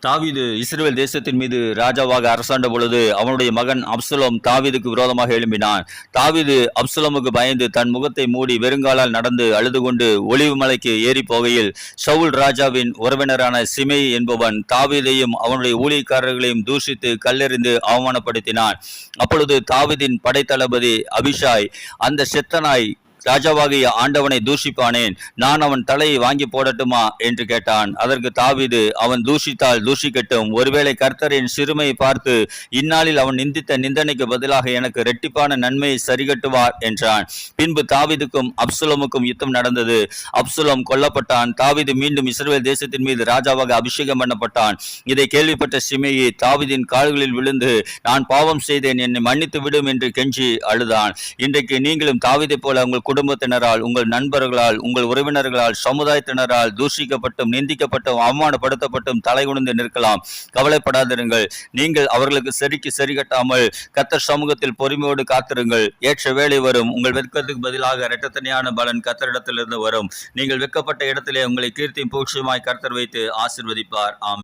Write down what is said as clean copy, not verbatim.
தாவீது இஸ்ரவேல் தேசத்தின் மீது ராஜாவாக அரசாண்ட பொழுது அவனுடைய மகன் அப்சலோம் தாவீதுக்கு விரோதமாக எழும்பினான். தாவீது அப்சலோமுக்கு பயந்து தன் முகத்தை மூடி வெறுங்காலால் நடந்து அழுது கொண்டு ஒலிவு மலைக்கு ஏறி போகையில் சவுல் ராஜாவின் உறவினரான சிமேயி என்பவன் தாவீதையும் அவனுடைய ஊழியக்காரர்களையும் தூஷித்து கல்லெறிந்து அவமானப்படுத்தினான். அப்பொழுது தாவீதின் படைத்தளபதி அபிஷாய், அந்த செத்தனாய் ராஜாவாகிய ஆண்டவனை தூஷிப்பானேன், நான் அவன் தலையை வாங்கி போடட்டுமா என்று கேட்டான். அதற்கு தாவீது, அவன் தூஷித்தால் தூஷிக்கட்டும், ஒருவேளை கர்த்தரின் சிறுமையை பார்த்து இந்நாளில் அவன் நிந்தித்த நிந்தனைக்கு பதிலாக எனக்கு இரட்டிப்பான நன்மையை சரிகட்டுவார் என்றான். பின்பு தாவீதுக்கும் அப்சலோமுக்கும் யுத்தம் நடந்தது. அப்சலோம் கொல்லப்பட்டான். தாவீது மீண்டும் இஸ்ரவேல் தேசத்தின் மீது ராஜாவாக அபிஷேகம் பண்ணப்பட்டான். இதை கேள்விப்பட்ட சிமேயி தாவீதின் கால்களில் விழுந்து, நான் பாவம் செய்தேன், என்னை மன்னித்து விடும் என்று கெஞ்சி அழுதான். இன்றைக்கு நீங்களும் தாவீதை போல உங்கள் குடும்பத்தினரால், உங்கள் நண்பர்களால், உங்கள் உறவினர்களால், சமுதாயத்தினரால் தூஷிக்கப்பட்டும் நிந்திக்கப்பட்டும் அவமானப்படுத்தப்பட்டும் தலைகுனிந்து நிற்கலாம். கவலைப்படாதிருங்கள். நீங்கள் அவர்களுக்கு சரிக்கு சரி கட்டாமல் கர்த்தர் சமூகத்தில் பொறுமையோடு காத்திருங்கள். ஏற்ற வேலை வரும். உங்கள் வெட்கத்துக்கு பதிலாக இரட்டத்தனையான பலன் கர்த்தரிடத்திலிருந்து வரும். நீங்கள் வெட்கப்பட்ட இடத்திலே உங்களை கீர்த்தியும் புகழ்ச்சியுமாய் கர்த்தர் வைத்து ஆசீர்வதிப்பார். ஆமென்.